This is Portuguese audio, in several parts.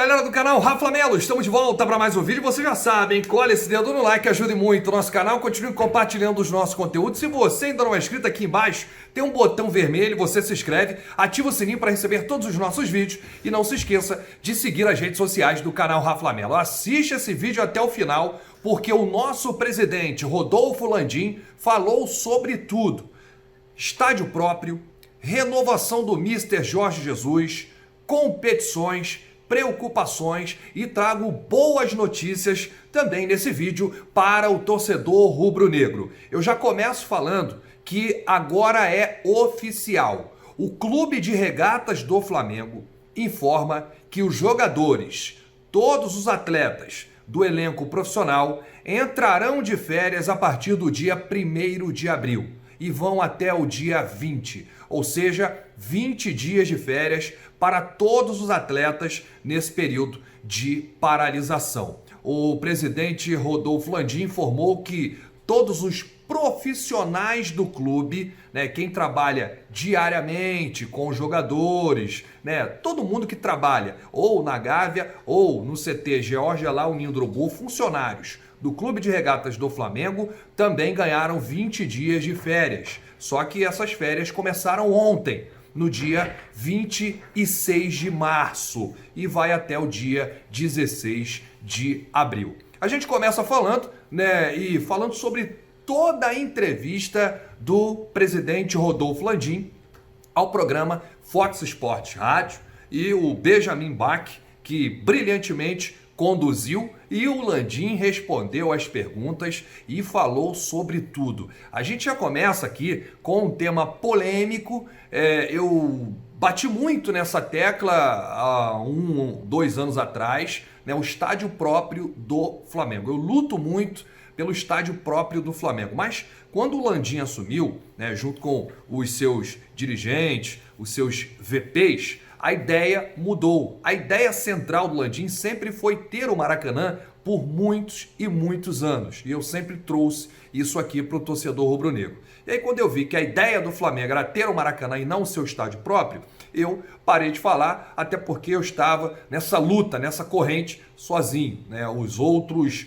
galera do canal Rafa Melo, estamos de volta para mais um vídeo. Vocês já sabem, cola esse dedo no like, ajude muito o nosso canal, continue compartilhando os nossos conteúdos. Se você ainda não é inscrito, aqui embaixo tem um botão vermelho, você se inscreve, ativa o sininho para receber todos os nossos vídeos e não se esqueça de seguir as redes sociais do canal Rafa Melo. Assiste esse vídeo até o final, porque o nosso presidente Rodolfo Landim falou sobre tudo: estádio próprio, renovação do Mister Jorge Jesus, competições, preocupações, e trago boas notícias também nesse vídeo para o torcedor rubro-negro. Eu já começo falando que agora é oficial. O Clube de Regatas do Flamengo informa que os jogadores, todos os atletas do elenco profissional, entrarão de férias a partir do dia 1º de abril e vão até o dia 20, ou seja, 20 dias de férias para todos os atletas nesse período de paralisação. O presidente Rodolfo Landim informou que todos os profissionais do clube, quem trabalha diariamente com os jogadores, todo mundo que trabalha ou na Gávea ou no CT Geórgia lá, o Ninho do Urubu, funcionários do Clube de Regatas do Flamengo também ganharam 20 dias de férias. Só que essas férias começaram ontem, no dia 26 de março, e vai até o dia 16 de abril. A gente começa falando, falando sobre toda a entrevista do presidente Rodolfo Landim ao programa Fox Sports Rádio, e o Benjamin Bach, que brilhantemente conduziu, e o Landim respondeu às perguntas e falou sobre tudo. A gente já começa aqui com um tema polêmico. Eu bati muito nessa tecla há 2 anos atrás, o estádio próprio do Flamengo. Eu luto muito pelo estádio próprio do Flamengo, mas quando o Landim assumiu, junto com os seus dirigentes, os seus VPs, a ideia mudou. A ideia central do Landim sempre foi ter o Maracanã por muitos e muitos anos. E eu sempre trouxe isso aqui para o torcedor rubro-negro. E aí, quando eu vi que a ideia do Flamengo era ter o Maracanã e não o seu estádio próprio, eu parei de falar, até porque eu estava nessa luta, nessa corrente, sozinho. Os outros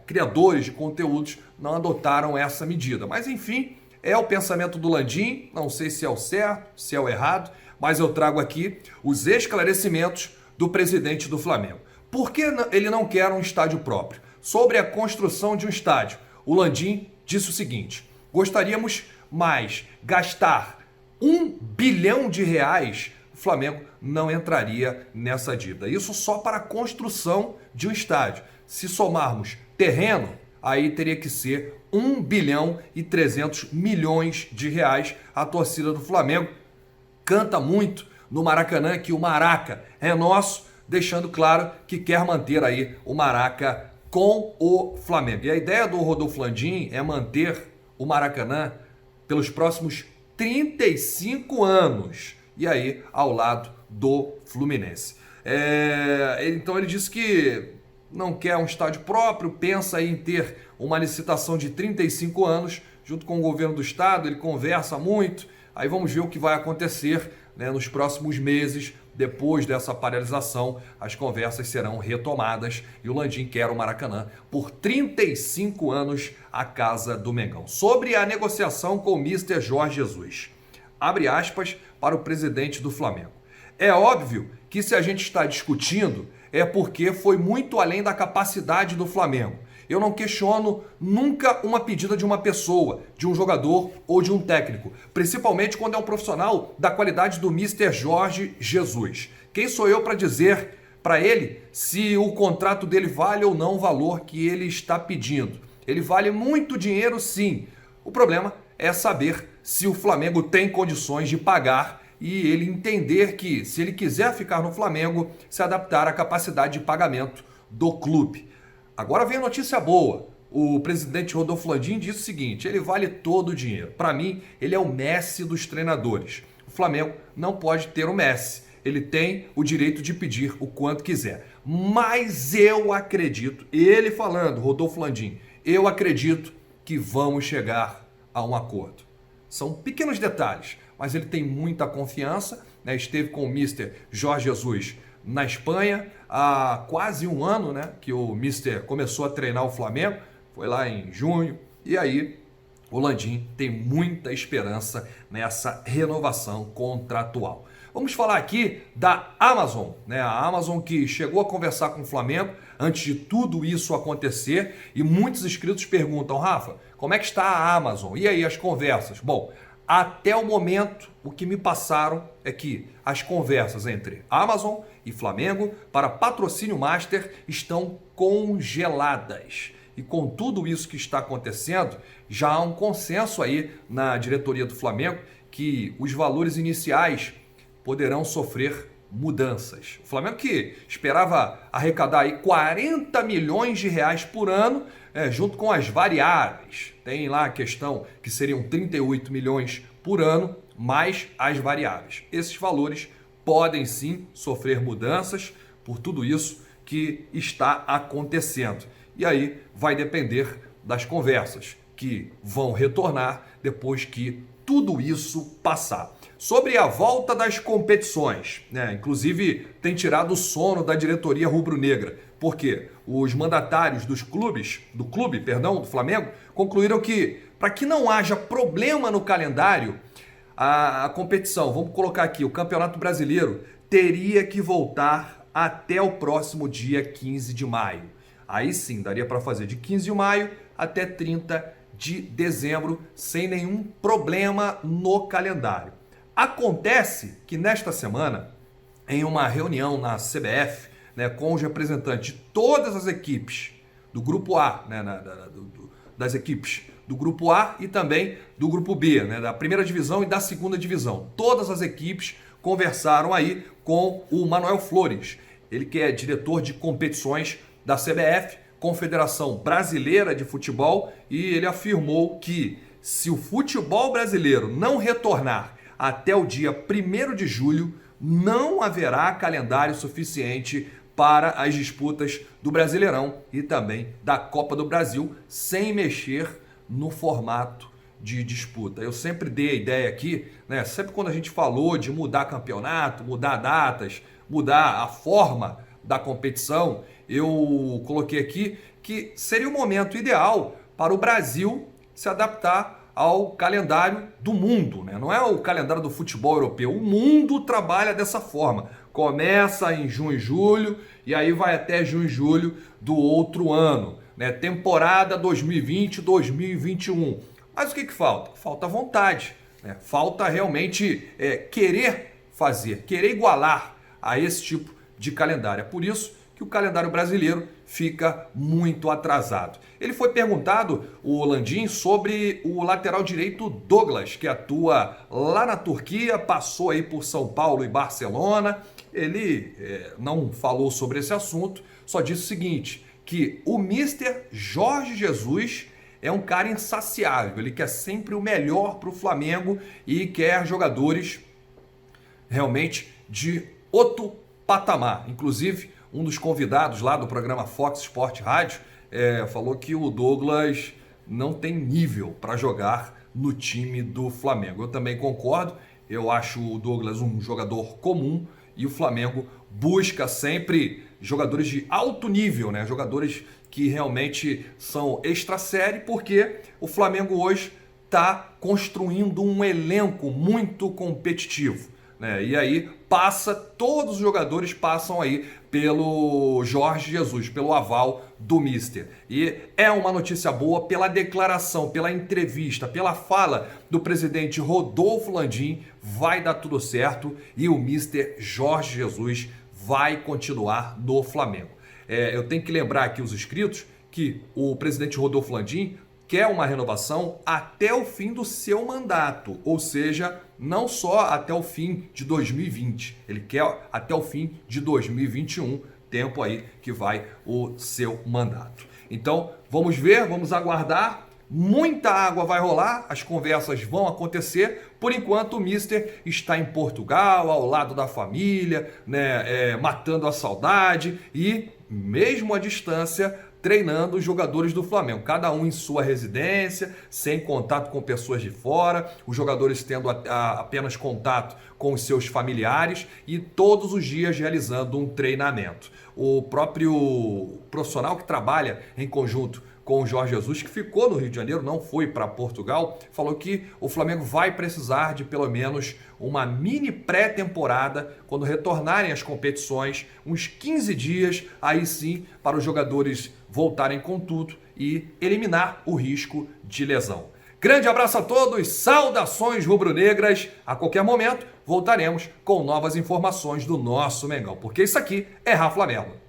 criadores de conteúdos não adotaram essa medida. Mas, enfim, é o pensamento do Landim. Não sei se é o certo, se é o errado, mas eu trago aqui os esclarecimentos do presidente do Flamengo. Por que ele não quer um estádio próprio? Sobre a construção de um estádio, o Landim disse o seguinte: gostaríamos mais gastar R$1 bilhão, o Flamengo não entraria nessa dívida. Isso só para a construção de um estádio. Se somarmos terreno, aí teria que ser R$1,3 bilhão. A torcida do Flamengo canta muito no Maracanã que o Maraca é nosso, deixando claro que quer manter aí o Maraca com o Flamengo. E a ideia do Rodolfo Landim é manter o Maracanã pelos próximos 35 anos, e aí ao lado do Fluminense. Então ele disse que não quer um estádio próprio, pensa aí em ter uma licitação de 35 anos, junto com o governo do estado. Ele conversa muito, aí vamos ver o que vai acontecer nos próximos meses. Depois dessa paralisação, as conversas serão retomadas e o Landim quer o Maracanã por 35 anos, a casa do Mengão. Sobre a negociação com o Mister Jorge Jesus, abre aspas para o presidente do Flamengo: é óbvio que se a gente está discutindo é porque foi muito além da capacidade do Flamengo. Eu não questiono nunca uma pedida de uma pessoa, de um jogador ou de um técnico, principalmente quando é um profissional da qualidade do Mister Jorge Jesus. Quem sou eu para dizer para ele se o contrato dele vale ou não o valor que ele está pedindo? Ele vale muito dinheiro, sim. O problema é saber se o Flamengo tem condições de pagar e ele entender que, se ele quiser ficar no Flamengo, se adaptar à capacidade de pagamento do clube. Agora vem a notícia boa. O presidente Rodolfo Landim disse o seguinte: ele vale todo o dinheiro. Para mim, ele é o Messi dos treinadores. O Flamengo não pode ter o Messi. Ele tem o direito de pedir o quanto quiser. Mas eu acredito, ele falando, Rodolfo Landim, eu acredito que vamos chegar a um acordo. São pequenos detalhes, mas ele tem muita confiança, esteve com o Mister Jorge Jesus na Espanha. Há quase um ano, né, que o Mister começou a treinar o Flamengo. Foi lá em junho. E aí o Landim tem muita esperança nessa renovação contratual. Vamos falar aqui da Amazon, né? A Amazon que chegou a conversar com o Flamengo antes de tudo isso acontecer, e muitos inscritos perguntam: Rafa, como é que está a Amazon? E aí as conversas? Bom, até o momento o que me passaram é que as conversas entre Amazon e Flamengo para patrocínio master estão congeladas. E com tudo isso que está acontecendo, já há um consenso aí na diretoria do Flamengo que os valores iniciais poderão sofrer mudanças. O Flamengo que esperava arrecadar aí 40 milhões de reais por ano, junto com as variáveis. Tem lá a questão que seriam 38 milhões por ano, mais as variáveis. Esses valores podem sim sofrer mudanças por tudo isso que está acontecendo. E aí vai depender das conversas que vão retornar depois que tudo isso passar. Sobre a volta das competições, né? Inclusive tem tirado o sono da diretoria rubro-negra, porque os mandatários do Flamengo, concluíram que para que não haja problema no calendário, a competição, vamos colocar aqui, o Campeonato Brasileiro, teria que voltar até o próximo dia 15 de maio. Aí sim, daria para fazer de 15 de maio até 30 de dezembro, sem nenhum problema no calendário. Acontece que nesta semana, em uma reunião na CBF, né, com os representantes de todas as equipes do Grupo A, né, das equipes do Grupo A e também do Grupo B, né, da primeira divisão e da segunda divisão. Todas as equipes conversaram aí com o Manuel Flores, ele que é diretor de competições da CBF, Confederação Brasileira de Futebol, e ele afirmou que se o futebol brasileiro não retornar até o dia 1º de julho, não haverá calendário suficiente para as disputas do Brasileirão e também da Copa do Brasil, sem mexer no formato de disputa. Eu sempre dei a ideia aqui, né? Sempre quando a gente falou de mudar campeonato, mudar datas, mudar a forma da competição, eu coloquei aqui que seria o momento ideal para o Brasil se adaptar ao calendário do mundo, né? Não é o calendário do futebol europeu. O mundo trabalha dessa forma. Começa em junho e julho e aí vai até junho e julho do outro ano, né? Temporada 2020-2021. Mas o que falta? Falta vontade, né? Falta realmente querer fazer, querer igualar a esse tipo de calendário. É por isso que o calendário brasileiro fica muito atrasado. Ele foi perguntado, o Landim, sobre o lateral direito Douglas, que atua lá na Turquia, passou aí por São Paulo e Barcelona. Ele não falou sobre esse assunto, só disse o seguinte, que o Mister Jorge Jesus é um cara insaciável, ele quer sempre o melhor para o Flamengo e quer jogadores realmente de outro patamar. Inclusive, um dos convidados lá do programa Fox Sport Rádio falou que o Douglas não tem nível para jogar no time do Flamengo. Eu também concordo, eu acho o Douglas um jogador comum e o Flamengo busca sempre jogadores de alto nível, né? Jogadores que realmente são extra série, porque o Flamengo hoje está construindo um elenco muito competitivo, né? E aí todos os jogadores passam aí pelo Jorge Jesus, pelo aval do Mister. E é uma notícia boa pela declaração, pela entrevista, pela fala do presidente Rodolfo Landim, vai dar tudo certo e o Mister Jorge Jesus vai continuar no Flamengo. Eu tenho que lembrar aqui os inscritos que o presidente Rodolfo Landim quer uma renovação até o fim do seu mandato, ou seja, não só até o fim de 2020, ele quer até o fim de 2021, tempo aí que vai o seu mandato. Então, vamos ver, vamos aguardar, muita água vai rolar, as conversas vão acontecer, por enquanto o Mister está em Portugal, ao lado da família, né, matando a saudade e, mesmo à distância, treinando os jogadores do Flamengo, cada um em sua residência, sem contato com pessoas de fora, os jogadores tendo apenas contato com os seus familiares e todos os dias realizando um treinamento. O próprio profissional que trabalha em conjunto com o Jorge Jesus, que ficou no Rio de Janeiro, não foi para Portugal, falou que o Flamengo vai precisar de pelo menos uma mini pré-temporada, quando retornarem às competições, uns 15 dias, aí sim, para os jogadores voltarem com tudo e eliminar o risco de lesão. Grande abraço a todos, saudações rubro-negras. A qualquer momento voltaremos com novas informações do nosso Mengão, porque isso aqui é Rá Flamengo.